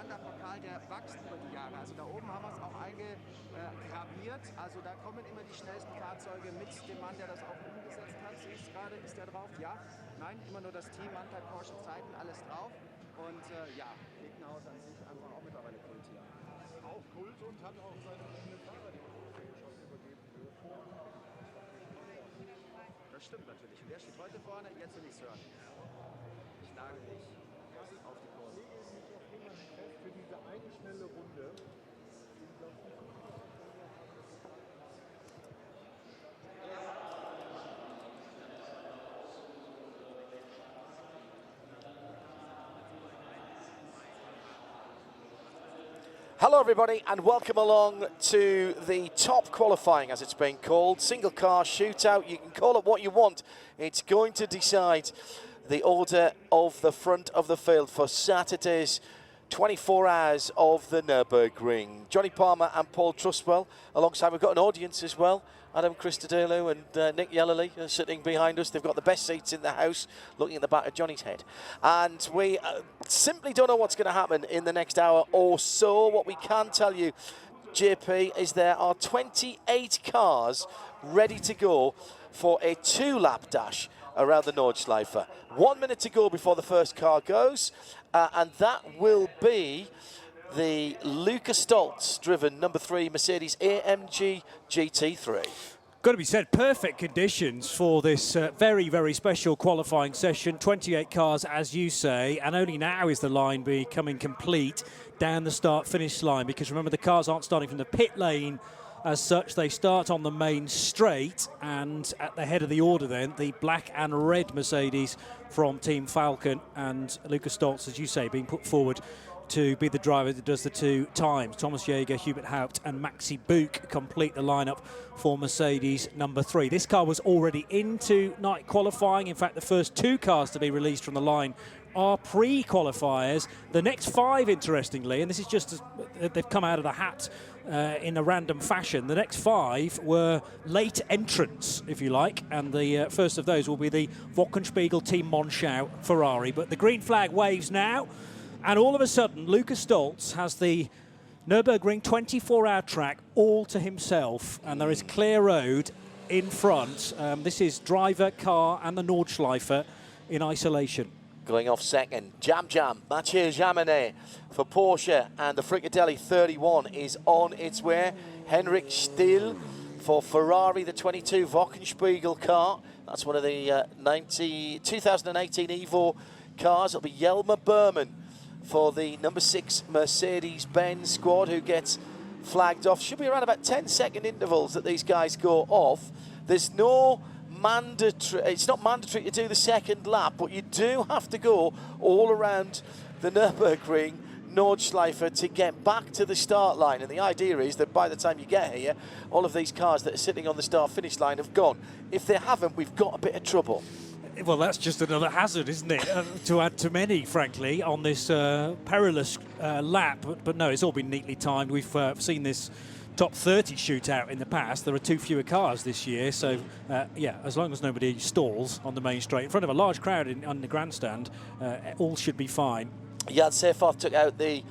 Wanderpokal, der wächst über die Jahre. Also da oben haben wir es auch eingegraviert. Also da kommen immer die schnellsten Fahrzeuge mit dem Mann, der das auch umgesetzt hat. Siehst gerade, ist der drauf? Ja, nein, immer nur das Team, Mann, Porsche, Zeiten, alles drauf. Und ja, Klickenhaus an sich einfach auch mittlerweile Kult hier. Auch Kult und hat auch seine eigenen Fahrer, die schon übergeben dürfen. Das stimmt natürlich. Und wer steht heute vorne? Jetzt will ich es hören. Ich nagel dich auf die Kurve. Ich lege mich auf jemanden fest für diese eine schnelle Runde. Hello everybody and welcome along to the top qualifying, as it's been called, single car shootout. You can call it what you want. It's going to decide the order of the front of the field for Saturday's 24 hours of the Nurburgring. Johnny Palmer and Paul Trustwell alongside. We've got an audience as well. Adam Christodoulou and Nick Yellerly are sitting behind us. They've got the best seats in the house, looking at the back of Johnny's head. And we simply don't know what's going to happen in the next hour or so. What we can tell you, JP, is there are 28 cars ready to go for a 2-lap dash around the Nordschleife. 1 minute to go before the first car goes, and that will be the Luca Stoltz driven number 3 Mercedes AMG GT3. Got to be said, perfect conditions for this very, very special qualifying session. 28 cars, as you say, and only now is the line becoming complete down the start-finish line, because remember, the cars aren't starting from the pit lane as such. They start on the main straight, and at the head of the order then, the black and red Mercedes from Team Falcon, and Lucas Stoltz, as you say, being put forward to be the driver that does the 2 times. Thomas Jaeger, Hubert Haupt and Maxi Buch complete the lineup for Mercedes number 3. This car was already into night qualifying. In fact, the first 2 cars to be released from the line are pre-qualifiers. The next 5, interestingly, and this is just as they've come out of the hat in a random fashion, the next 5 were late entrants, if you like, and the first of those will be the Wochenspiegel Team Monschau Ferrari. But the green flag waves now, and all of a sudden, Lucas Stoltz has the Nurburgring 24-hour track all to himself, and there is clear road in front. This is driver, car, and the Nordschleife in isolation. Going off second, Mathieu Jaminet for Porsche, and the Fricadelli 31 is on its way. Henrik Still for Ferrari, the 22 Wochenspiegel car. That's one of the 2018 Evo cars. It'll be Jelmer Berman for the number 6 Mercedes-Benz squad, who gets flagged off. Should be around about 10-second intervals that these guys go off. There's no mandatory, it's not mandatory to do the second lap, but you do have to go all around the Nürburgring Nordschleife to get back to the start line. And the idea is that by the time you get here, all of these cars that are sitting on the start-finish line have gone. If they haven't, we've got a bit of trouble. Well, that's just another hazard, isn't it, to add to many, frankly, on this perilous lap. But no, it's all been neatly timed. We've seen this top 30 shootout in the past. There are 2 fewer cars this year, so yeah, as long as nobody stalls on the main straight in front of a large crowd on the grandstand, all should be fine. Yad Seyfarth took out the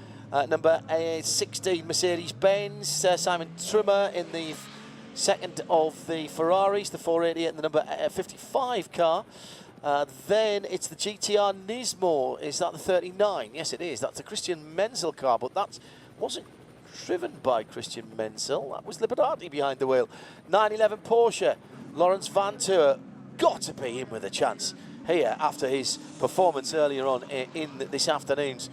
number 16 Mercedes-Benz. Simon Trummer in the second of the Ferraris, the 488 and the number 55 car. Then it's the GTR Nismo. Is that the 39? Yes, it is. That's the Christian Menzel car, but that wasn't driven by Christian Menzel. That was Liberati behind the wheel. 911 Porsche. Lawrence Vantour got to be in with a chance here after his performance earlier on in this afternoon's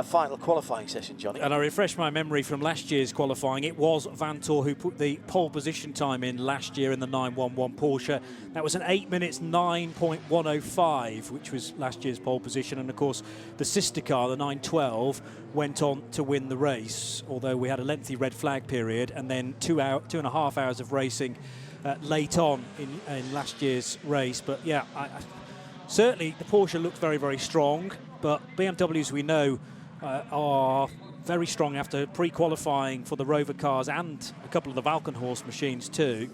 final qualifying session, Johnny. And I refresh my memory from last year's qualifying. It was Vantour who put the pole position time in last year in the 911 Porsche. That was an 8 minutes 9.105, which was last year's pole position. And of course, the sister car, the 912, went on to win the race, although we had a lengthy red flag period and then 2.5 hours of racing late on in last year's race. But yeah, certainly the Porsche looked very, very strong, but BMWs, we know, are very strong after pre-qualifying for the Rover cars and a couple of the Valkenhorst machines too.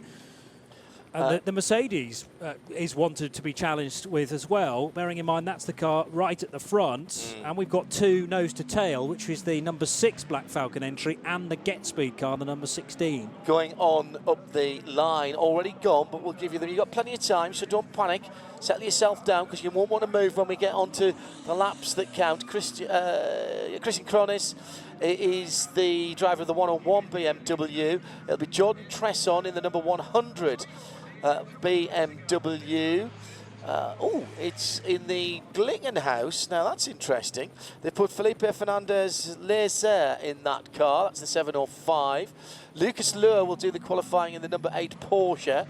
And the Mercedes is wanted to be challenged with as well, bearing in mind that's the car right at the front. And we've got 2 nose to tail, which is the number 6 Black Falcon entry and the Get Speed car, the number 16. Going on up the line, already gone, but we'll give you them. You've got plenty of time, so don't panic. Settle yourself down because you won't want to move when we get onto the laps that count. Christian Kronis is the driver of the 101 BMW. It'll be Jordan Tresson in the number 100 BMW. It's in the Glickenhaus. Now that's interesting. They put Felipe Fernandez Laser in that car. That's the 705. Lucas Luhr will do the qualifying in the number 8 Porsche.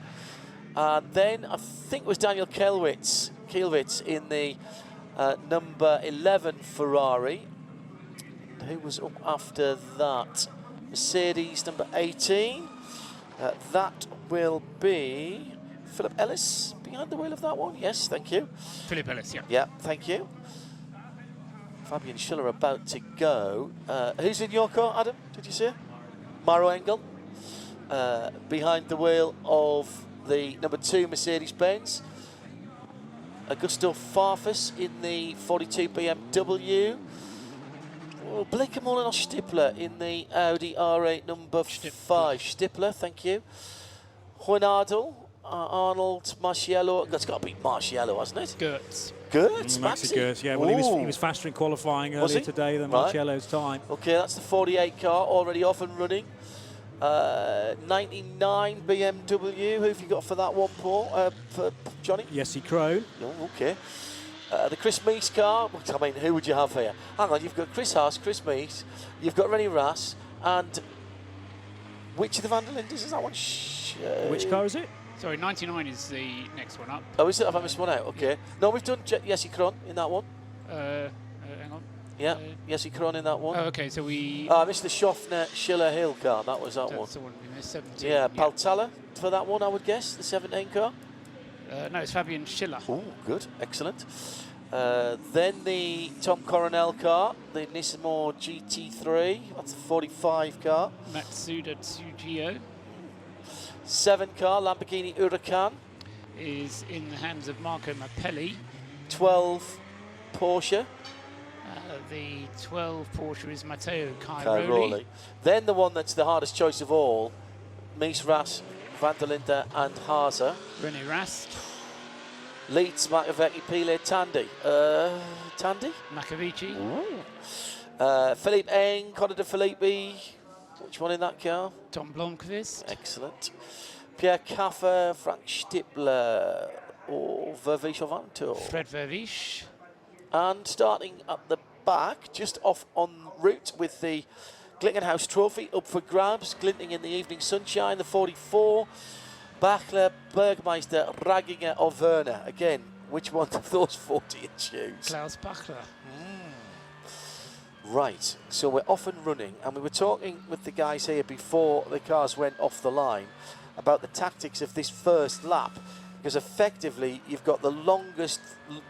And then I think it was Daniel Kielwitz in the number 11 Ferrari. Who was up after that? Mercedes number 18. That will be Philip Ellis behind the wheel of that one. Yes, thank you. Philip Ellis, yeah. Yeah, thank you. Fabian Schiller about to go. Who's in your car, Adam? Did you see it? Maro Engel. Behind the wheel of the number 2 Mercedes-Benz. Augusto Farfus in the 42 BMW. Blake Molyneux Stippler in the Audi R8 number 5. Stippler, thank you. Juan Arnold Marciello. That's got to be Marciello, hasn't it? Gertz. Gertz, Maxi Gertz, yeah. Well, he was faster in qualifying earlier today than Marciello's time. Okay, that's the 48 car, already off and running. 99 BMW. Who have you got for that one, Paul? For Johnny? Jesse Krohn. Oh, okay. The Chris Meese car. I mean, who would you have here? Hang on, you've got Chris Haas, Chris Meese, you've got Rennie Ras, and which of the Van der Lindes is that one? Which car is it? Sorry, 99 is the next one up. Oh, is it? Have I missed one out? Okay. No, we've done Jesse Krohn in that one. Hang on. Yeah, Jesse Krohn in that one. Oh, okay, so we... I missed the Schaffner Schiller Hill car. That was that one. That's the one we missed, 17. Yeah, Paltala for that one, I would guess, the 17 car. No, it's Fabian Schiller. Oh, good, excellent. Then the Tom Coronel car, the Nismo GT3, that's the 45 car. Matsuda Tsujio 7 car, Lamborghini Huracan. is in the hands of Marco Mappelli. 12 Porsche. The 12 Porsche is Matteo Cairoli. Then the one that's the hardest choice of all, Mies Ras, Van der Linde and Haase. René Rast. Leeds, Makovici, Pile, Tandy. Tandy? Makovici. Philippe Eng, Conor de Filippi. Which one in that car? Tom Blomqvist. Excellent. Pierre Caffer, Frank Stippler, or Vervish of Anto. Fred Vervish. And starting at the back, just off en route with the Glickenhaus Trophy up for grabs, glinting in the evening sunshine, the 44. Bachler, Bergmeister, Raginger or Werner. Again, which one of those 40 in shoes? Klaus Bachler. Right, so we're off and running, and we were talking with the guys here before the cars went off the line about the tactics of this first lap, because effectively you've got the longest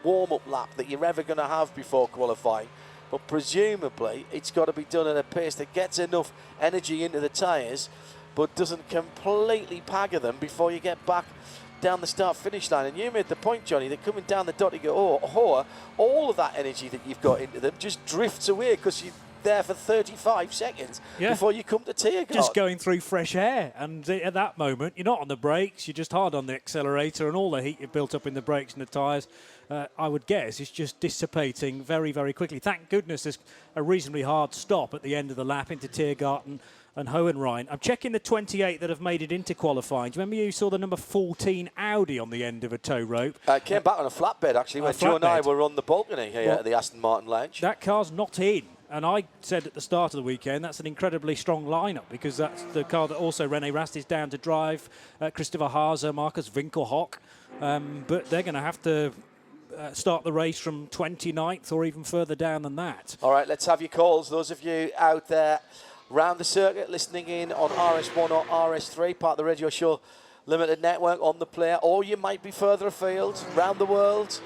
warm-up lap that you're ever going to have before qualifying, but presumably it's got to be done at a pace that gets enough energy into the tyres but doesn't completely pagger them before you get back down the start-finish line. And you made the point, Johnny, that coming down the dot, you go, all of that energy that you've got into them just drifts away because you're there for 35 seconds before you come to Tiergarten. Just going through fresh air, and at that moment you're not on the brakes, you're just hard on the accelerator, and all the heat you've built up in the brakes and the tyres, I would guess, is just dissipating very, very quickly. Thank goodness there's a reasonably hard stop at the end of the lap into Tiergarten and Hohenrhein. I'm checking the 28 that have made it into qualifying. Do you remember you saw the number 14 Audi on the end of a tow rope? Came back on a flatbed, actually, when Joe and I were on the balcony here at the Aston Martin Lounge. That car's not in. And I said at the start of the weekend, that's an incredibly strong lineup, because that's the car that also René Rast is down to drive, Christopher Haase, Marcus Winkelhock. But they're going to have to start the race from 29th or even further down than that. All right, let's have your calls. Those of you out there round the circuit listening in on RS1 or RS3, part of the Radio Show Limited Network on the player, or you might be further afield, round the world,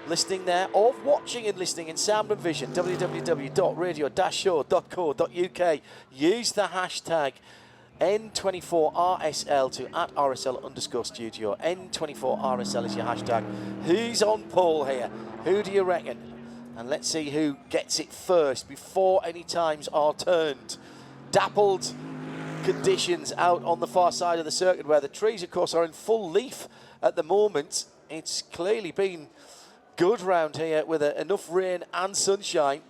listening there, or watching and listening in sound and vision, www.radio-show.co.uk. Use the hashtag N24RSL to @RSL_studio. N24RSL is your hashtag. Who's on pole here? Who do you reckon? And let's see who gets it first before any times are turned. Dappled conditions out on the far side of the circuit, where the trees, of course, are in full leaf at the moment. It's clearly been good round here with enough rain and sunshine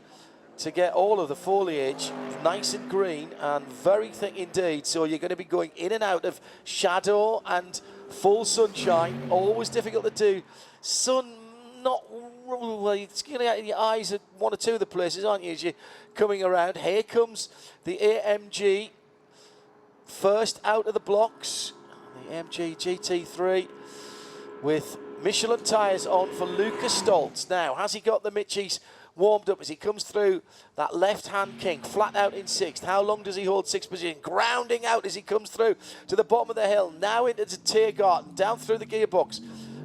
to get all of the foliage nice and green and very thick indeed. So you're going to be going in and out of shadow and full sunshine. Always difficult to do. Sun not well, it's getting out in your eyes at one or two of the places, aren't you, as you're coming around. Here comes the AMG first out of the blocks. The AMG GT3 with Michelin tyres on for Lucas Stoltz. Now, has he got the Mitchies warmed up as he comes through that left-hand kink, flat out in sixth? How long does he hold sixth position? Grounding out as he comes through to the bottom of the hill. Now into the Tiergarten, down through the gearbox.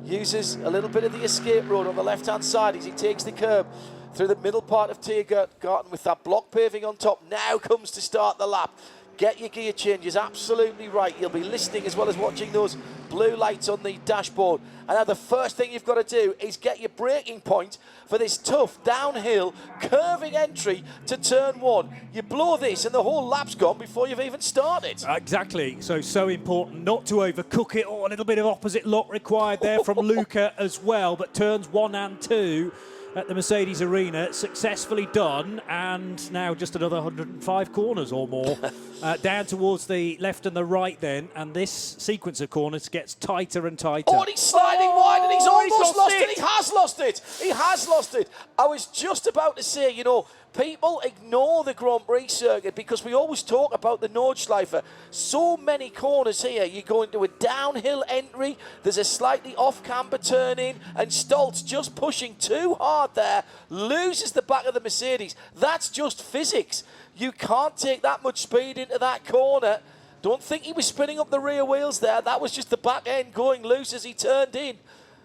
Uses a little bit of the escape road on the left-hand side as he takes the curb through the middle part of Tiergarten with that block paving on top. Now comes to start the lap. Get your gear changes, absolutely right. You'll be listening as well as watching those blue lights on the dashboard. And now the first thing you've got to do is get your braking point for this tough downhill curving entry to turn one. You blow this and the whole lap's gone before you've even started. Exactly, so important not to overcook it. Oh, a little bit of opposite lock required there from Luca as well, but turns 1 and 2 at the Mercedes Arena, successfully done, and now just another 105 corners or more down towards the left and the right then, and this sequence of corners gets tighter and tighter. Oh, and he's sliding wide, and he's almost lost it. He has lost it. He has lost it. I was just about to say, you know, people ignore the Grand Prix circuit because we always talk about the Nordschleife. So many corners here. You go into a downhill entry, there's a slightly off-camber turn in, and Stoltz just pushing too hard there, loses the back of the Mercedes. That's just physics. You can't take that much speed into that corner. Don't think he was spinning up the rear wheels there. That was just the back end going loose as he turned in.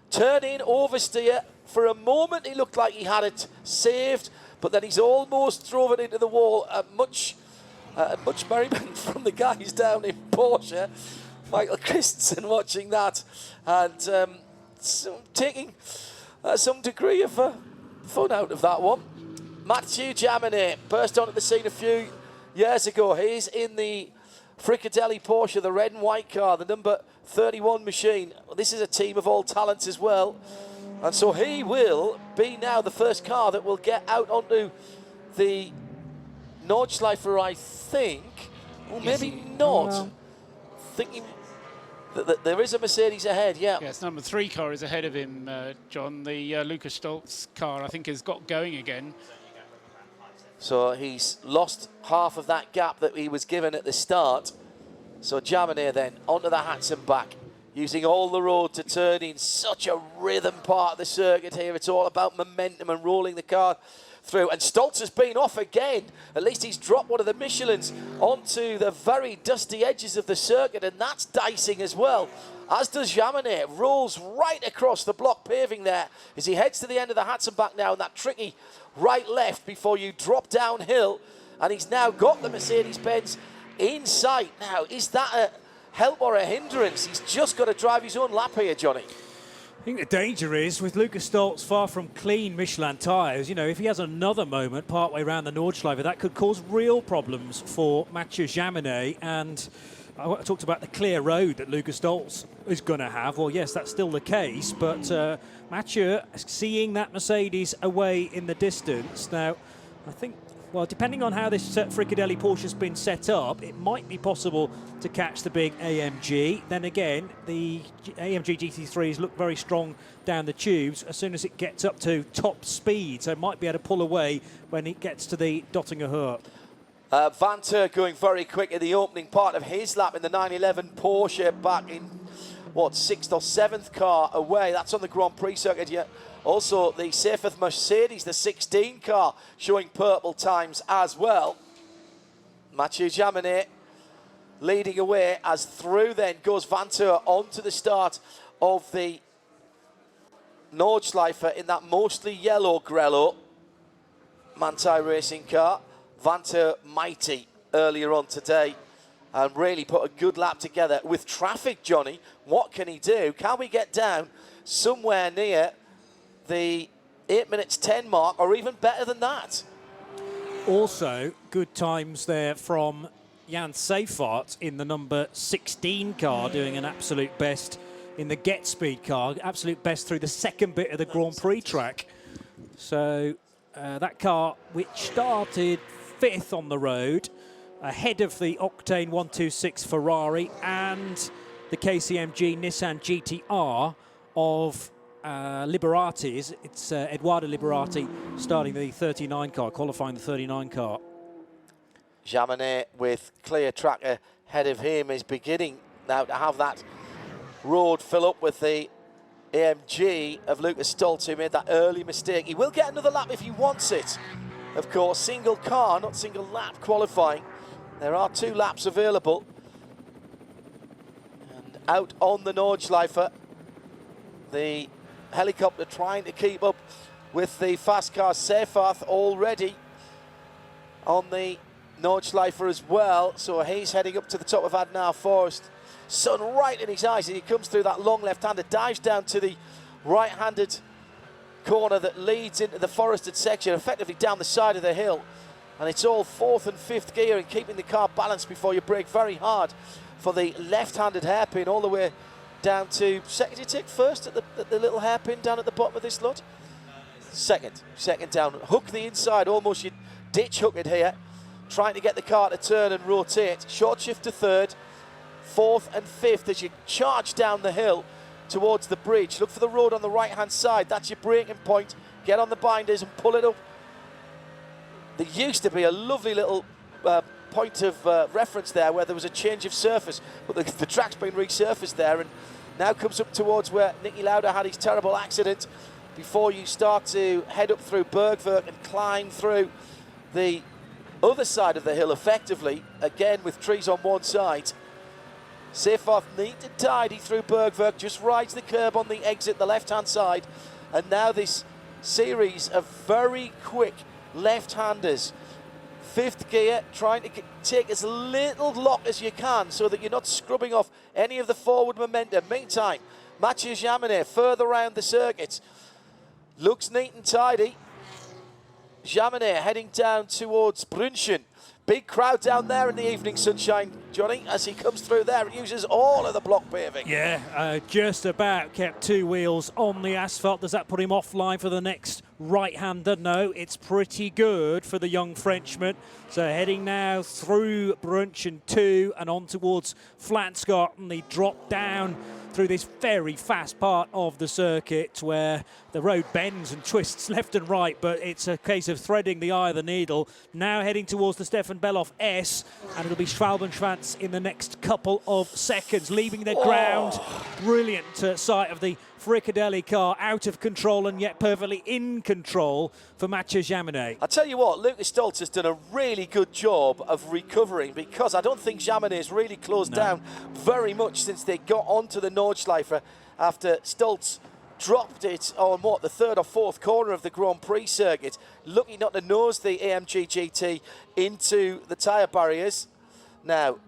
Turn in, oversteer. For a moment, he looked like he had it saved, but then he's almost drove it into the wall. Much merriment from the guys down in Porsche. Michael Christensen watching that and taking some degree of fun out of that one. Mathieu Jaminet burst onto the scene a few years ago. He's in the Fricadelli Porsche, the red and white car, the number 31 machine. This is a team of all talents as well. And so he will be now the first car that will get out onto the Nordschleife, I think. Or maybe not. Thinking that there is a Mercedes ahead, yeah. Yes, number 3 car is ahead of him, John. The Lucas Stoltz car, I think, has got going again. So he's lost half of that gap that he was given at the start. So Jaminet then onto the Hatson back, using all the road to turn in. Such a rhythm part of the circuit here. It's all about momentum and rolling the car through. And Stoltz has been off again. At least he's dropped one of the Michelins onto the very dusty edges of the circuit, and that's dicing as well. As does Jaminet. Rolls right across the block paving there as he heads to the end of the Hatson back now, and that tricky right-left before you drop downhill. And he's now got the Mercedes-Benz in sight. Now, is that a help or a hindrance? He's just got to drive his own lap here, Johnny. I think the danger is, with Lucas Stoltz far from clean Michelin tyres, you know, if he has another moment partway around the Nordschleife, that could cause real problems for Mathieu Jaminet. And I talked about the clear road that Lucas Stoltz is going to have. Well, yes, that's still the case, but Mathieu seeing that Mercedes away in the distance. Now, I think, well, depending on how this Fricadelli Porsche has been set up, it might be possible to catch the big AMG. Then again, the AMG GT3s look very strong down the tubes as soon as it gets up to top speed, so it might be able to pull away when it gets to the Dottinger Hoop. Vanter going very quick in the opening part of his lap in the 911 Porsche, back in, what, 6th or 7th car away. That's on the Grand Prix circuit yet. Also, the Seifert Mercedes, the 16 car, showing purple times as well. Mathieu Jaminet leading away as through then goes Vanter onto the start of the Nordschleife in that mostly yellow Grello Manthey racing car. Vanter mighty earlier on today and really put a good lap together. With traffic, Johnny, what can he do? Can we get down somewhere near the 8 minutes 10 mark, or even better than that? Also, good times there from Jan Seifert in the number 16 car, doing an absolute best in the Get Speed car, absolute best through the second bit of the Grand Prix track. So that car, which started 5th on the road, ahead of the Octane 126 Ferrari and the KCMG Nissan GTR of Liberatis. It's Eduardo Liberati starting the 39 car, qualifying the 39 car. Jaminet with clear track ahead of him is beginning now to have that road fill up with the AMG of Lucas Stoltz, who made that early mistake. He will get another lap if he wants it. Of course, single car, not single lap qualifying. There are 2 laps available. And out on the Nordschleife, the helicopter trying to keep up with the fast car. Seyfarth already on the Nordschleife as well, so he's heading up to the top of Adnar Forest. Sun right in his eyes, and he comes through that long left-hander, dives down to the right-handed corner that leads into the forested section, effectively down the side of the hill. And it's all 4th and 5th gear and keeping the car balanced before you brake very hard for the left-handed hairpin all the way down to second. Did you take first at the little hairpin down at the bottom of this lot? Second down. Hook the inside, almost you ditch hook it here, trying to get the car to turn and rotate. Short shift to 3rd, 4th and 5th as you charge down the hill towards the bridge. Look for the road on the right-hand side. That's your braking point. Get on the binders and pull it up. There used to be a lovely little point of reference there where there was a change of surface, but the track's been resurfaced there, and now comes up towards where Niki Lauda had his terrible accident before you start to head up through Bergwerk and climb through the other side of the hill effectively, again with trees on one side. Seyfarth neat and tidy through Bergwerk, just rides the curb on the exit, the left-hand side, and now this series of very quick left-handers. 5th gear, trying to take as little lock as you can so that you're not scrubbing off any of the forward momentum. Meantime, Mathieu Jaminet further around the circuit. Looks neat and tidy. Jaminet heading down towards Brünchen. Big crowd down there in the evening sunshine, Johnny, as he comes through there and uses all of the block paving. Yeah, just about kept 2 wheels on the asphalt. Does that put him offline for the next right-hander? No, it's pretty good for the young Frenchman. So heading now through Brünchen 2 and on towards Flansgarten. They drop down through this very fast part of the circuit where the road bends and twists left and right, but it's a case of threading the eye of the needle. Now heading towards the Stefan Belloff S, and it'll be Schwalbenschwanz in the next couple of seconds, leaving the ground. Brilliant sight of the Fricadelli car, out of control and yet perfectly in control for Mathieu Jaminet. I tell you what, Lucas Stoltz has done a really good job of recovering, because I don't think Jaminet has really closed down very much since they got onto the Nordschleife after Stoltz dropped it on the 3rd or 4th corner of the Grand Prix circuit, lucky not to nose the AMG GT into the tyre barriers. Now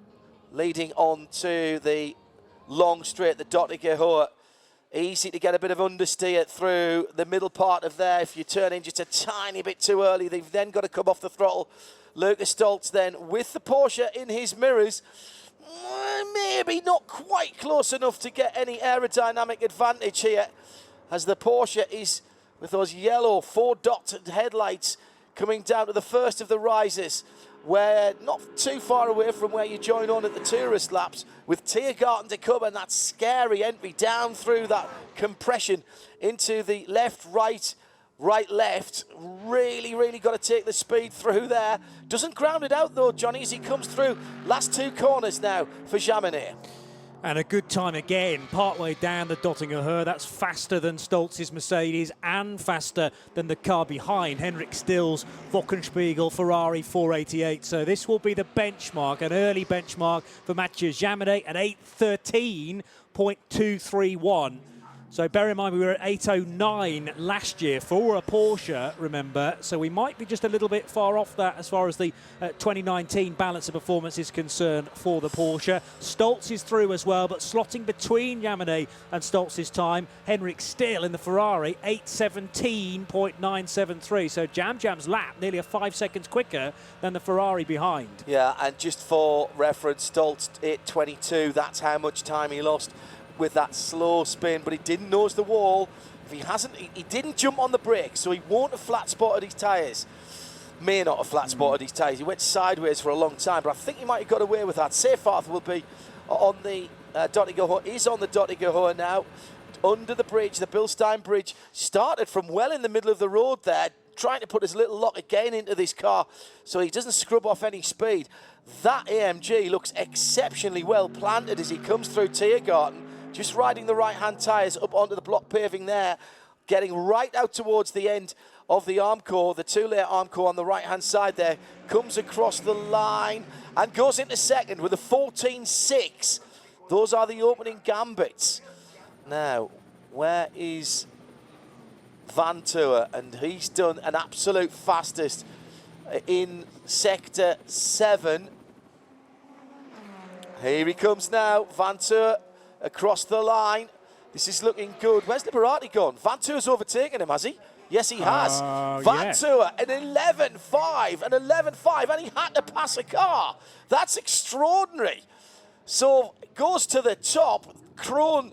leading on to the long straight, the Dottige Hohe. Easy to get a bit of understeer through the middle part of there. If you turn in just a tiny bit too early, they've then got to come off the throttle. Lucas Stoltz then with the Porsche in his mirrors, maybe not quite close enough to get any aerodynamic advantage here, as the Porsche is with those yellow 4-dotted headlights coming down to the first of the rises. We're not too far away from where you join on at the tourist laps, with Tiergarten to come and that scary entry down through that compression into the left, right, left. Really got to take the speed through there. Doesn't ground it out though, Johnny, as he comes through. Last 2 corners now for Jaminet. And a good time again, partway down the Dottinger Höhe. That's faster than Stoltz's Mercedes and faster than the car behind, Henrik Still's Wochenspiegel Ferrari 488. So this will be the benchmark, an early benchmark for Mathieu Jaminet at 8:13.231. So bear in mind we were at 8:09 last year for a Porsche, remember, so we might be just a little bit far off that as far as the 2019 balance of performance is concerned for the Porsche. Stoltz is through as well, but slotting between Yamane and Stoltz's time, Henrik still in the Ferrari, 8:17.973. So Jam's lap nearly 5 seconds quicker than the Ferrari behind. Yeah, and just for reference, Stoltz 8:22, that's how much time he lost with that slow spin, but he didn't nose the wall. If he hasn't, he didn't jump on the brakes, so he won't have flat spotted his tyres. May not have flat spotted his tyres. He went sideways for a long time, but I think he might have got away with that. Seyfarth will be on the Dottinger. He's on the Dottinger now, under the bridge, the Bilstein Bridge. Started from well in the middle of the road there, trying to put his little lock again into this car so he doesn't scrub off any speed. That AMG looks exceptionally well planted as he comes through Tiergarten. Just riding the right-hand tyres up onto the block paving there, getting right out towards the end of the Armcore, the two-layer Armcore on the right-hand side there, comes across the line and goes into second with a 14.6. Those are the opening gambits. Now, where is Van Tour? And he's done an absolute fastest in Sector 7. Here he comes now, Van Tour across the line. This is looking good. Where's Liberati gone? Van Tour's overtaken him, has he? Yes, he has. Van Tour, an 11.5, and he had to pass a car. That's extraordinary. So goes to the top. Krohn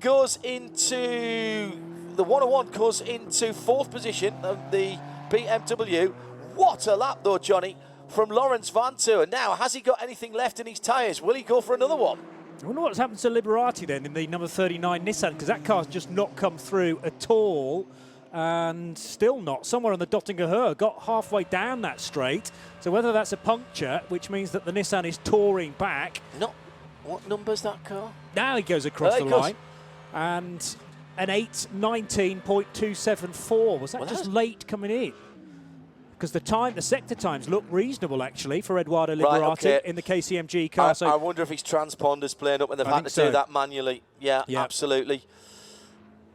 goes into the 101, goes into fourth position of the BMW. What a lap, though, Johnny, from Lawrence Van Tour. Now, has he got anything left in his tyres? Will he go for another one? I wonder what's happened to Liberati then in the number 39 Nissan, because that car's just not come through at all, and still not. Somewhere on the Dottinger Höhe, got halfway down that straight. So whether that's a puncture, which means that the Nissan is touring back. What number's that car? Now he goes across the line. And an 8:19.274. Was that just late coming in? Because the sector times look reasonable, actually, for Eduardo Liberati in the KCMG car. I wonder if his transponder's playing up and they've had to do that manually. Yeah, absolutely.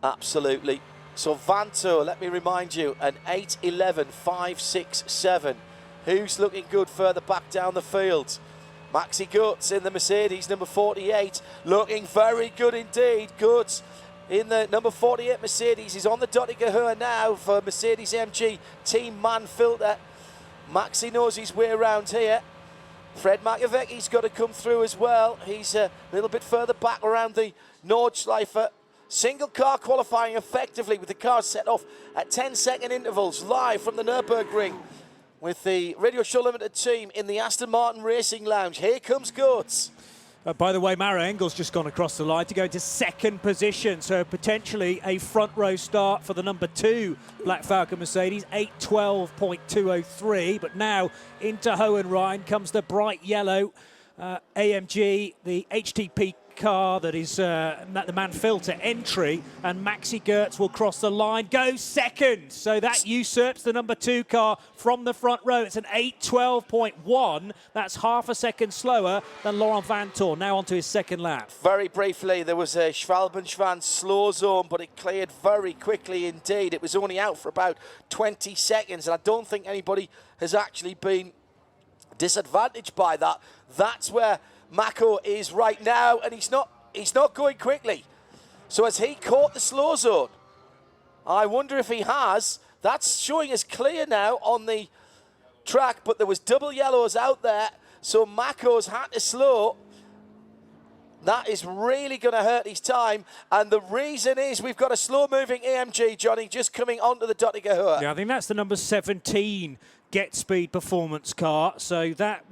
Absolutely. So Van Tour, let me remind you, an 8:11.567. Who's looking good further back down the field? Maxi Götz in the Mercedes, number 48, looking very good indeed. Götz in the number 48 Mercedes. He's on the Dottinger Höhe now for Mercedes AMG Team Manfilter. Maxi knows his way around here. Fred Makowiecki's got to come through as well. He's a little bit further back around the Nordschleife. Single car qualifying effectively with the cars set off at 10-second intervals, live from the Nurburgring with the Radio Show Limited team in the Aston Martin Racing Lounge. Here comes Götz. By the way, Mara Engel's just gone across the line to go into second position, so potentially a front row start for the number 2 Black Falcon Mercedes, 8:12.203. But now into Hohenrhein comes the bright yellow AMG, the HTP car that is the Manfilter entry, and Maxi Götz will cross the line, go second. So that usurps the number 2 car from the front row. It's an 8:12.1. That's half a second slower than Laurent Vantour. Now onto his second lap. Very briefly, there was a Schwalbenschwan slow zone, but it cleared very quickly indeed. It was only out for about 20 seconds, and I don't think anybody has actually been disadvantaged by that. That's where Mako is right now, and he's not going quickly. So has he caught the slow zone? I wonder if he has. That's showing us clear now on the track, but there was double yellows out there, so Mako's had to slow. That is really going to hurt his time, and the reason is we've got a slow-moving AMG, Johnny, just coming onto the Dottinger Höhe. Yeah, I think that's the number 17 Get Speed performance car. So that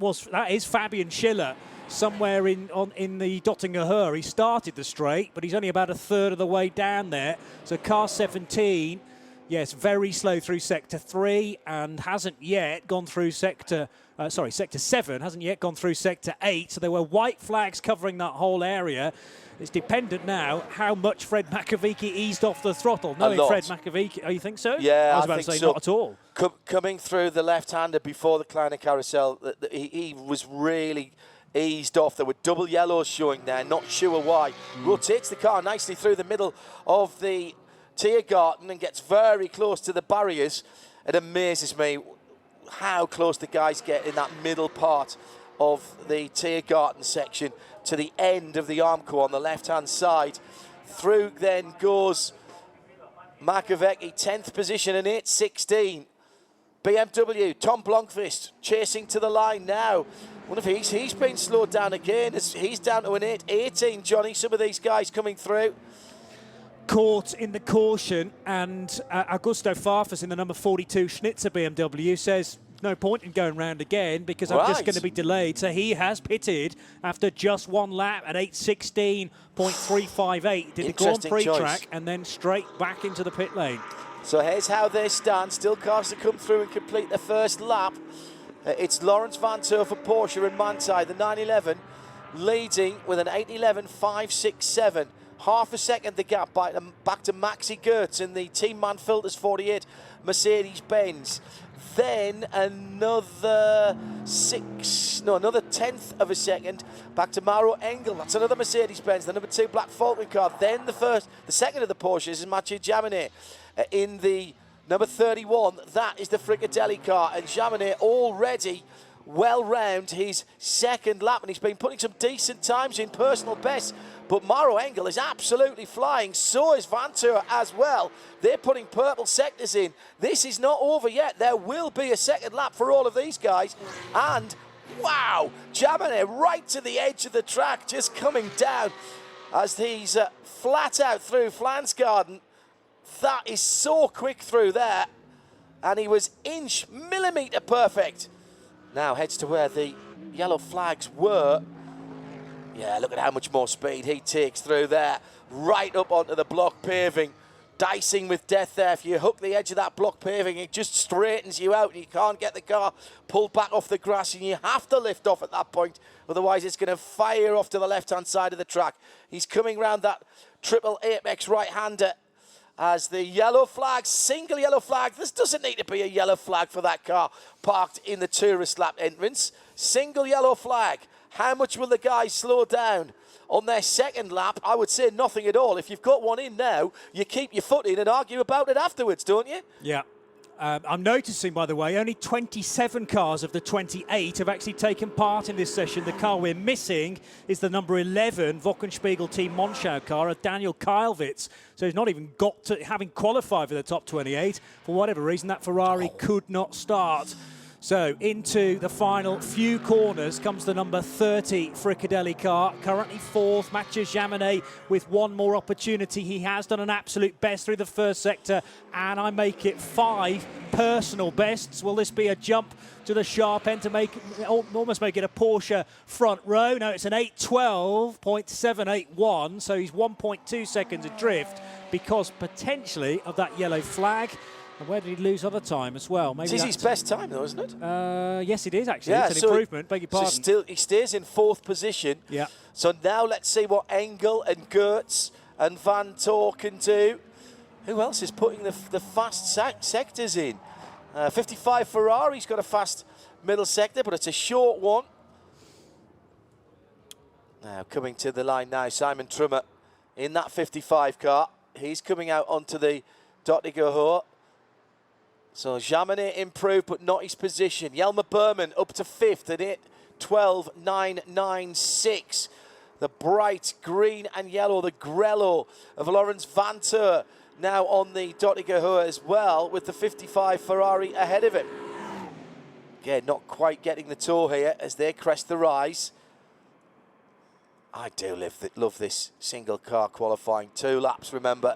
is Fabian Schiller. Somewhere in the Dottinger Höhe. He started the straight, but he's only about a third of the way down there. So car 17, yes, very slow through sector 3 and hasn't yet gone through sector 7, hasn't yet gone through sector 8. So there were white flags covering that whole area. It's dependent now how much Fred Makowiecki eased off the throttle. Knowing Fred Makowiecki, oh, you think so? Yeah, I was about to say not at all. Coming through the left-hander before the Kleiner Carousel, he was really eased off. There were double yellows showing there, not sure why. Rotates the car nicely through the middle of the Tiergarten and gets very close to the barriers. It amazes me how close the guys get in that middle part of the Tiergarten section to the end of the Armco on the left-hand side. Through then goes Makoviecki, 10th position in 8.16. BMW, Tom Blomqvist chasing to the line now. Wonder if he's been slowed down again. He's down to an 8.18, Johnny. Some of these guys coming through. Caught in the caution, and Augusto Farfus in the number 42 Schnitzer BMW says no point in going round again because I'm just going to be delayed. So he has pitted after just one lap at 8.16.358. Did the Grand Prix track and then straight back into the pit lane. So here's how they stand. Still cars to come through and complete their first lap. It's Lawrence Vantour for Porsche and Manthey, the 911, leading with an 8.11.567. Half a second the gap back to Maxi Goertz in the Team Manfilters 48 Mercedes-Benz. Then another tenth of a second back to Mauro Engel. That's another Mercedes-Benz, the number 2 Black Falcon car. Then the second of the Porsches is Mathieu Jaminet in the number 31. That is the Fricadelli car, and Jaminet already well round his second lap, and he's been putting some decent times in, personal best. But Mauro Engel is absolutely flying. So is Vantour as well. They're putting purple sectors in. This is not over yet. There will be a second lap for all of these guys. And, wow, Jaminet right to the edge of the track, just coming down as he's flat out through Flansgarden. That is so quick through there. And he was millimetre perfect. Now heads to where the yellow flags were. Yeah, look at how much more speed he takes through there. Right up onto the block paving. Dicing with death there. If you hook the edge of that block paving, it just straightens you out and you can't get the car pulled back off the grass, and you have to lift off at that point. Otherwise, it's going to fire off to the left-hand side of the track. He's coming round that triple apex right-hander as the yellow flag, single yellow flag. This doesn't need to be a yellow flag for that car parked in the tourist lap entrance. Single yellow flag. How much will the guys slow down on their second lap? I would say nothing at all. If you've got one in now, you keep your foot in and argue about it afterwards, don't you? Yeah. I'm noticing, by the way, only 27 cars of the 28 have actually taken part in this session. The car we're missing is the number 11 Wochenspiegel Team Monschau car of Daniel Keilwitz. So he's not even got to having qualified for the top 28. For whatever reason, that Ferrari could not start. So into the final few corners comes the number 30 Fricadelli car, currently fourth. Mathieu Jaminet with one more opportunity. He has done an absolute best through the first sector, and I make it 5 personal bests. Will this be a jump to the sharp end to almost make it a Porsche front row? No, it's an 8.12.781, so he's 1.2 seconds adrift because potentially of that yellow flag. And where did he lose other time as well? Maybe it's his best time, though, isn't it? Yes, it is, actually. Yeah, it's an improvement, beg your pardon. So he stays in 4th position. Yeah. So now let's see what Engel and Goertz and Vantour can do. Who else is putting the fast sectors in? 55 Ferrari's got a fast middle sector, but it's a short one. Now coming to the line now, Simon Trummer in that 55 car. He's coming out onto the Dottinger. So Jaminet improved, but not his position. Jelmer Berman up to 5th at 8.12.996. The bright green and yellow, the Grello of Lawrence Vantour now on the Dottinger as well, with the 55 Ferrari ahead of him. Again, not quite getting the tour here as they crest the rise. I do love this single car qualifying. 2 laps, remember.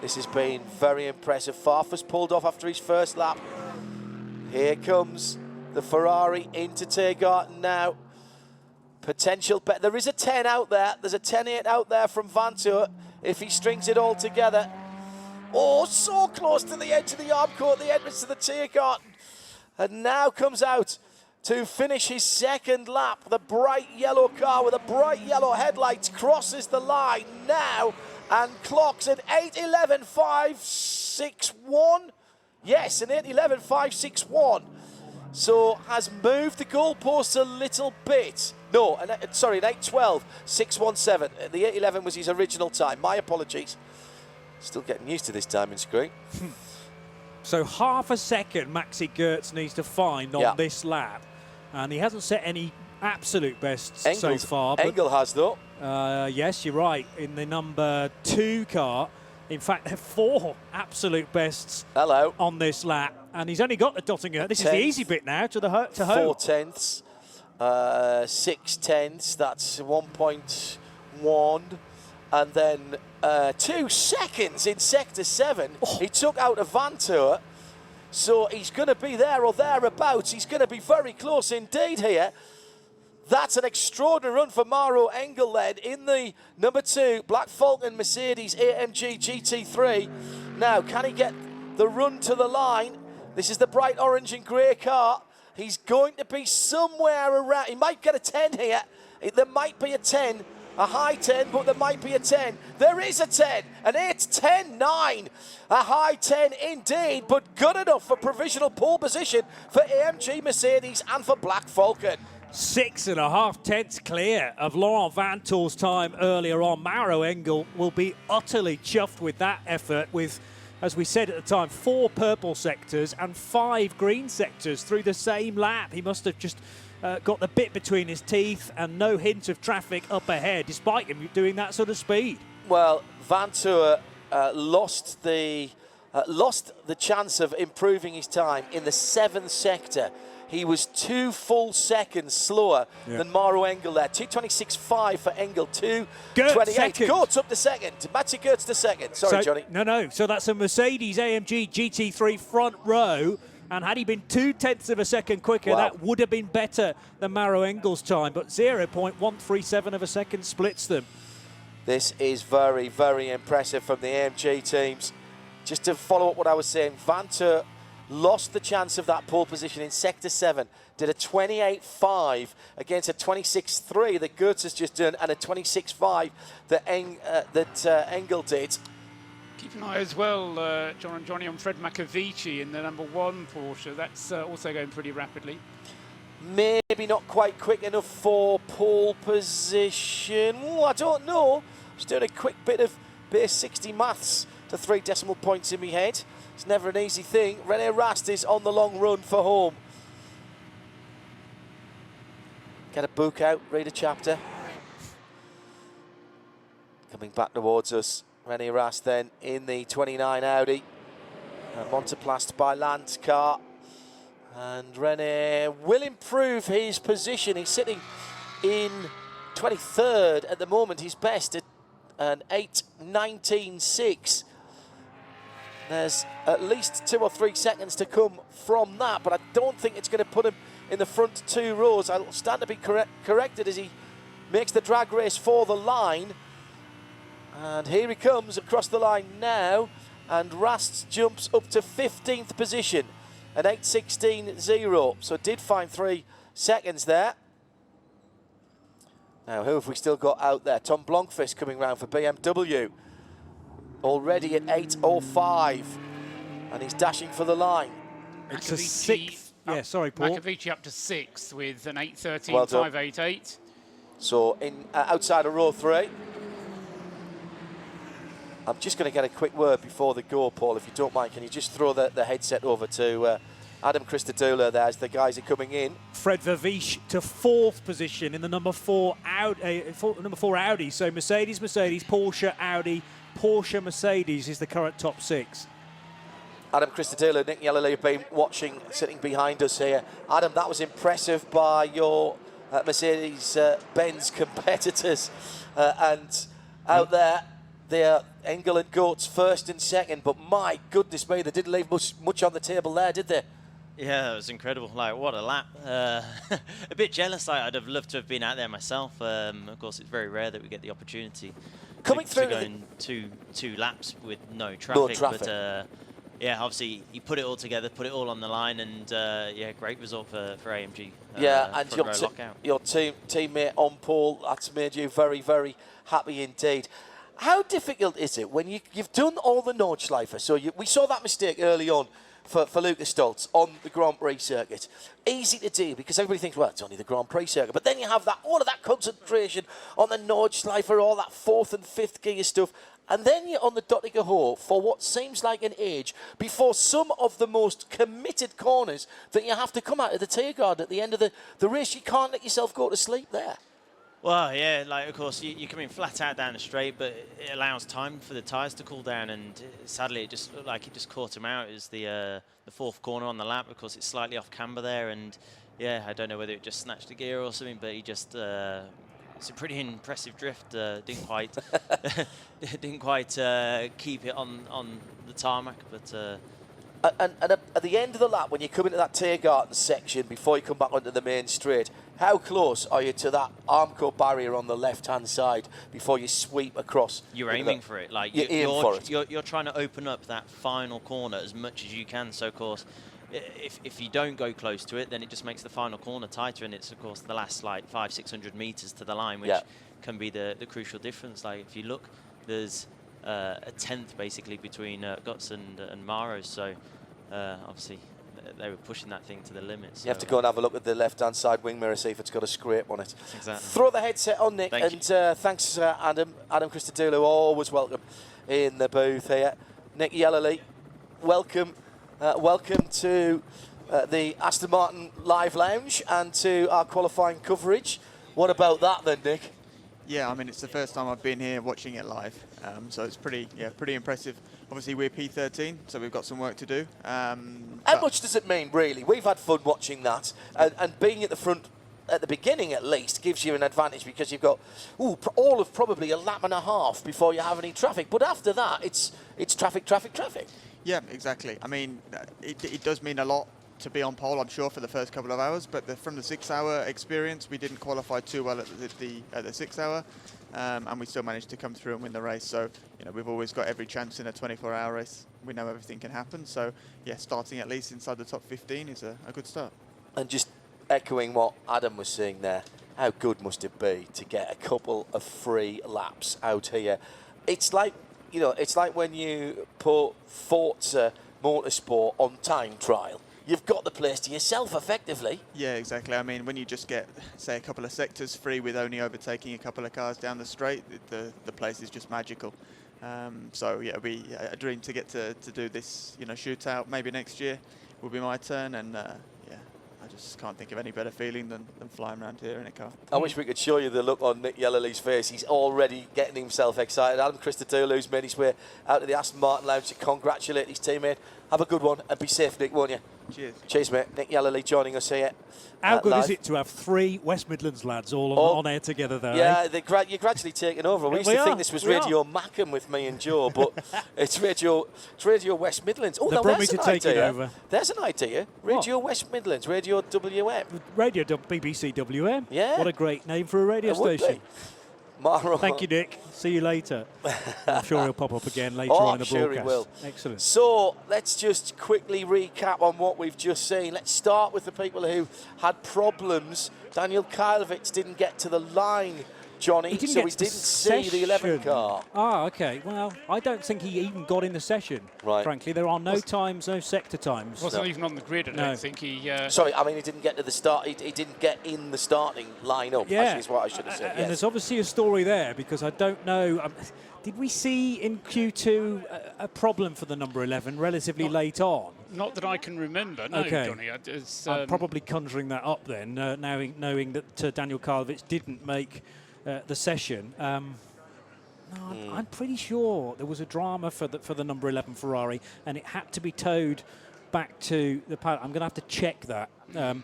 This has been very impressive. Farfus pulled off after his first lap. Here comes the Ferrari into Tiergarten now. Potential bet. There is a 10 out there. There's a 10.8 out there from Vantour if he strings it all together. Oh, so close to the edge of the Armco at the entrance to the Tiergarten. And now comes out to finish his second lap. The bright yellow car with the bright yellow headlights crosses the line now and clocks at 8.11.561. Yes, an 8.11.561. So has moved the goalposts a little bit. No, sorry, an 8:12, 6:17. The 8:11 was his original time. My apologies. Still getting used to this timing screen. So half a second Maxi Goertz needs to find on this lap. And he hasn't set any absolute bests so far. But Engel has, though. Yes, you're right. In the number 2 car. In fact, there are 4 absolute bests on this lap. And he's only got the Dottinger. This is the easy bit now to home. 4 tenths, 6 tenths, that's 1.1. And then 2 seconds in Sector 7. He took out a Vantour. So he's going to be there or thereabouts. He's going to be very close indeed here. That's an extraordinary run for Maro Engel then in the number 2 Black Falcon Mercedes AMG GT3. Now, can he get the run to the line? This is the bright orange and grey car. He's going to be somewhere around. He might get a 10 here. There might be a 10. A high 10, but there might be a 10. There is a 10, an 8, 10, 9. A high 10 indeed, but good enough for provisional pole position for AMG Mercedes and for Black Falcon. 6.5 tenths clear of Laurent Vantour's time earlier on. Maro Engel will be utterly chuffed with that effort with, as we said at the time, 4 purple sectors and 5 green sectors through the same lap. He must have just got the bit between his teeth and no hint of traffic up ahead, despite him doing that sort of speed. Well, Vantour lost the chance of improving his time in the 7th sector. He was 2 full seconds slower than Maro Engel there. 2:26.5 for Engel, 2:28. Goertz up to second. Maxi Goertz to second. Sorry, Johnny. No. So that's a Mercedes AMG GT3 front row. And had he been 2 tenths of a second quicker, that would have been better than Maro Engel's time. But 0.137 of a second splits them. This is very, very impressive from the AMG teams. Just to follow up what I was saying, Vantour lost the chance of that pole position in Sector 7. Did a 28.5 against a 26.3 that Goertz has just done, and a 26.5 that Engel did. Keep an eye as well, John and Johnny, on Fred Makovici in the number 1 Porsche. That's also going pretty rapidly. Maybe not quite quick enough for pole position. Ooh, I don't know. Just doing a quick bit of base 60 maths to 3 decimal points in my head. It's never an easy thing. René Rast is on the long run for home. Get a book out, read a chapter. Coming back towards us. René Rast then in the 29 Audi. Monteplast by Land's car. And René will improve his position. He's sitting in 23rd at the moment. He's best at an 8:19.6. There's at least 2 or 3 seconds to come from that, but I don't think it's going to put him in the front 2 rows. I'll stand to be corrected as he makes the drag race for the line. And here he comes across the line now, and Rast jumps up to 15th position, an 8:16.0. So did find 3 seconds there. Now, who have we still got out there? Tom Blomqvist coming round for BMW. Already at 8:05, and he's dashing for the line. It's a 6th. Yeah, sorry, Paul. Makovici up to 6th with an 8:13.588. So in outside of row 3. I'm just going to get a quick word before the go, Paul, if you don't mind. Can you just throw the headset over to Adam Christodoulou there as the guys are coming in? Fred Verviche to 4th position in the number 4 Audi. So Mercedes, Porsche, Audi, Porsche, Mercedes is the current top 6. Adam Christodoulou, Nick Yellowley have been watching, sitting behind us here. Adam, that was impressive by your Mercedes-Benz competitors. And out there, they're Engel and Goertz 1st and 2nd, but my goodness me, they didn't leave much on the table there, did they? Yeah, it was incredible. Like, what a lap. A bit jealous. I'd have loved to have been out there myself. Of course, it's very rare that we get the opportunity coming through to go in two laps with no traffic. But yeah, obviously, you put it all together, put it all on the line, and yeah, great result for AMG. Yeah, and your teammate on pole, that's made you very, very happy indeed. How difficult is it when you've done all the Nordschleifer? So we saw that mistake early on for Lucas Stoltz on the Grand Prix circuit. Easy to do because everybody thinks, well, it's only the Grand Prix circuit. But then you have all of that concentration on the Nordschleifer, all that 4th and 5th gear stuff. And then you're on the Dottinger Hohe for what seems like an age before some of the most committed corners that you have to come out of the Tiergarten at the end of the race. You can't let yourself go to sleep there. Well, yeah, like, of course, you come in flat out down the straight, but it allows time for the tyres to cool down, and sadly, it just looked like it just caught him out as the 4th corner on the lap. Of course, it's slightly off camber there, and, yeah, I don't know whether it just snatched a gear or something, but he just... it's a pretty impressive drift. Didn't quite keep it on the tarmac, but... And at the end of the lap, when you come into that Tiergarten section before you come back onto the main straight, how close are you to that Armco barrier on the left-hand side before you sweep across? You're aiming for it. Like you're trying to open up that final corner as much as you can. So, of course, if you don't go close to it, then it just makes the final corner tighter, and it's, of course, the last, like, 500-600 metres to the line, which can be the crucial difference. Like, if you look, there's a 10th, basically, between Guts and Maros, so... obviously, they were pushing that thing to the limit. So you have to go and have a look at the left-hand side wing mirror, see if it's got a scrape on it. Exactly. Throw the headset on, Nick, thanks, Adam Christodoulou, always welcome in the booth here. Nick Yellowly, welcome to the Aston Martin Live Lounge and to our qualifying coverage. What about that then, Nick? Yeah, I mean, it's the first time I've been here watching it live, so it's pretty impressive. Obviously, we're P13, so we've got some work to do. How much does it mean, really? We've had fun watching that, and being at the front at the beginning, at least, gives you an advantage because you've got all of probably a lap and a half before you have any traffic. But after that, it's traffic. Yeah, exactly. I mean, it does mean a lot to be on pole, I'm sure, for the first couple of hours. But from the 6-hour experience, we didn't qualify too well at the 6 hour. And we still managed to come through and win the race. So, we've always got every chance in a 24-hour race. We know everything can happen. So, yeah, starting at least inside the top 15 is a good start. And just echoing what Adam was saying there, how good must it be to get a couple of free laps out here? It's like, it's like when you put Forza Motorsport on time trial. You've got the place to yourself, effectively. Yeah, exactly. I mean, when you just get, say, a couple of sectors free with only overtaking a couple of cars down the straight, the place is just magical. So, yeah, it'll be a dream to get to do this, shootout. Maybe next year will be my turn, and, I just can't think of any better feeling than flying around here in a car. I wish we could show you the look on Nick Yellowly's face. He's already getting himself excited. Adam Christodoulou's made his way out of the Aston Martin Lounge to congratulate his teammate. Have a good one and be safe, Nick, won't you? Cheers. Cheers, mate. Nick Yellowly joining us here. How good live. is it to have 3 West Midlands lads all on air together, though? Yeah, you're gradually taking over. We used to think this was Radio Mackham with me and Joe, but it's Radio West Midlands. Oh, there's an idea. Over. There's an idea. Radio West Midlands, Radio WM. Radio BBC WM. Yeah. What a great name for a radio station. Maro. Thank you, Nick. See you later. I'm sure he'll pop up again later on in the broadcast. Sure he will. Excellent. So let's just quickly recap on what we've just seen. Let's start with the people who had problems. Daniel Kajlovic didn't get to the line, Johnny, he didn't see the 11 car. Ah, okay. Well, I don't think he even got in the session, frankly. There are no times, no sector times. Wasn't even on the grid, I don't think he... Sorry, I mean, he didn't get to the start. He didn't get in the starting line-up, actually, is what I should have said. And there's obviously a story there, because I don't know... did we see in Q2 a problem for the number 11 relatively late on? Not that I can remember, no, Johnny. I'm probably conjuring that up then, knowing that Daniel Kajlovic didn't make... the session. I'm pretty sure there was a drama for the number 11 Ferrari, and it had to be towed back to the paddock. I'm going to have to check that,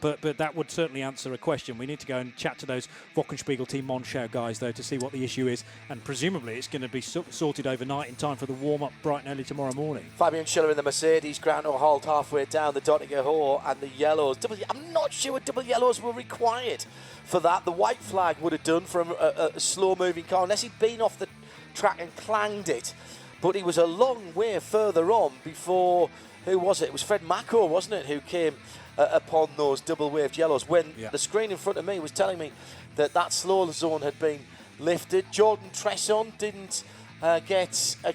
but that would certainly answer a question. We need to go and chat to those Wochenspiegel Team Monschau guys, though, to see what the issue is, and presumably it's going to be sorted overnight in time for the warm-up bright and early tomorrow morning. Fabian Schiller in the Mercedes, ground or halt halfway down the Dottinger Hohe, and the yellows. I'm not sure double yellows were required for that. The white flag would have done from a slow-moving car, unless he'd been off the track and clanged it. But he was a long way further on before... Who was it? It was Fred Mako, wasn't it, who came upon those double-waved yellows when the screen in front of me was telling me that slow zone had been lifted. Jordan Tresson didn't get a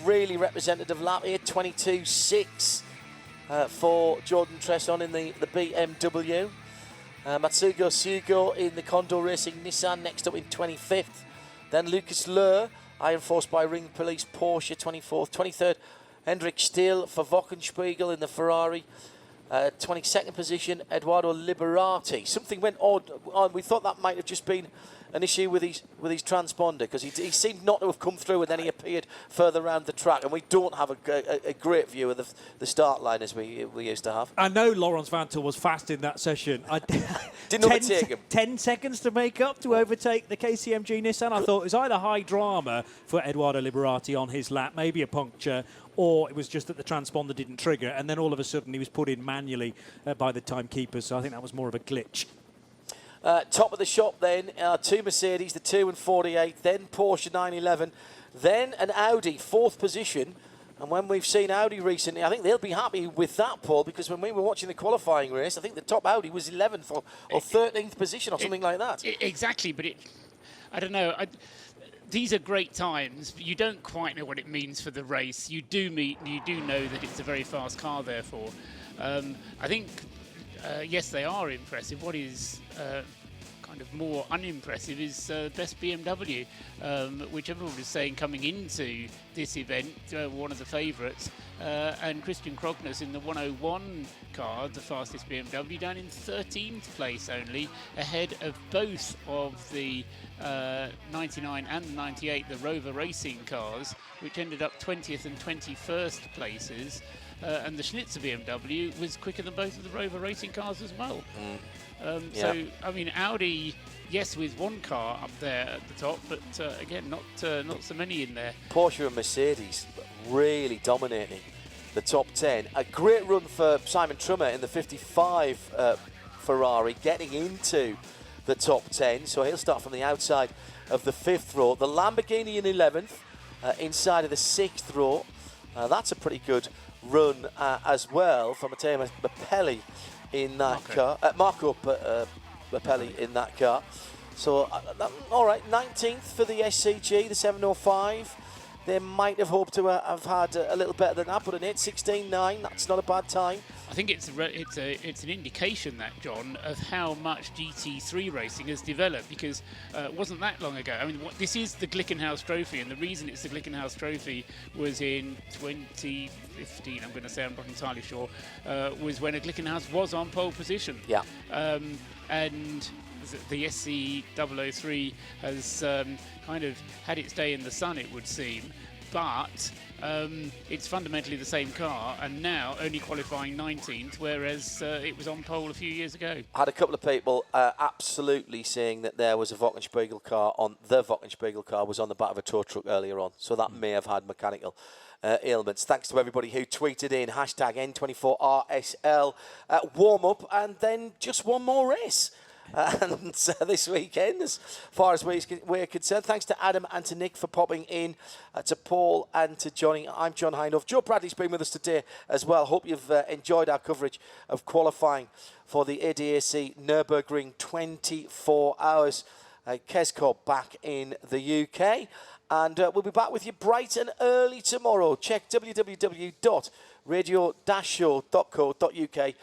really representative lap here, 22.6. for Jordan Tresson in the BMW. Matsugo Sugo in the Condor Racing Nissan, next up in 25th. Then Lucas Löhr, Iron Force by Ring Police Porsche, 24th. 23rd, Hendrik Stiel for Wochenspiegel in the Ferrari. 22nd position, Edoardo Liberati. Something went odd on. We thought that might have just been an issue with his transponder, because he seemed not to have come through, and then he appeared further around the track, and we don't have a great view of the start line as we used to have. I know Laurens Vanthoor was fast in that session. I didn't overtake him. 10 seconds to make up to overtake the KCMG Nissan. I thought it was either high drama for Edoardo Liberati on his lap, maybe a puncture, or it was just that the transponder didn't trigger, and then all of a sudden he was put in manually by the timekeepers. So I think that was more of a glitch. Top of the shop then, two Mercedes, the 2 and 48, then Porsche 911, then an Audi, 4th position. And when we've seen Audi recently, I think they'll be happy with that, Paul, because when we were watching the qualifying race, I think the top Audi was 11th or 13th position or something like that. Exactly, but I don't know. These are great times, but you don't quite know what it means for the race. You do know that it's a very fast car, therefore. I think, yes, they are impressive. What is kind of more unimpressive is best BMW, which everyone was saying coming into this event, one of the favourites, and Christian Krognes in the 101 car, the fastest BMW, down in 13th place only, ahead of both of the 99 and 98, the Rover Racing cars, which ended up 20th and 21st places. And the Schnitzer BMW was quicker than both of the Rover Racing cars as well. So, I mean, Audi, yes, with one car up there at the top, but again, not so many in there. Porsche and Mercedes really dominating the top 10. A great run for Simon Trummer in the 55 Ferrari, getting into the top 10. So he'll start from the outside of the 5th row. The Lamborghini in 11th, inside of the 6th row. That's a pretty good run as well for Matteo Mapelli in that car. Marco Mapelli in that car. So, all right, 19th for the SCG, the 705. They might have hoped to have had a little better than that, but an 8:16.9, that's not a bad time. I think it's an indication, that, John, of how much GT3 racing has developed, because it wasn't that long ago. I mean, this is the Glickenhaus Trophy, and the reason it's the Glickenhaus Trophy was in 2015, I'm going to say, I'm not entirely sure, was when a Glickenhaus was on pole position. Yeah. And the SC003 has kind of had its day in the sun, it would seem, but it's fundamentally the same car, and now only qualifying 19th, whereas it was on pole a few years ago. I had a couple of people absolutely saying that there was a Wochenspiegel car was on the back of a tow truck earlier on, so that may have had mechanical ailments. Thanks to everybody who tweeted in #N24RSL warm up, and then just one more race. And this weekend, as far as we're concerned. Thanks to Adam and to Nick for popping in, to Paul and to Johnny. I'm John Hindhaugh. Joe Bradley's been with us today as well. Hope you've enjoyed our coverage of qualifying for the ADAC Nurburgring 24 hours. Kesco back in the UK. And we'll be back with you bright and early tomorrow. Check www.radio-show.co.uk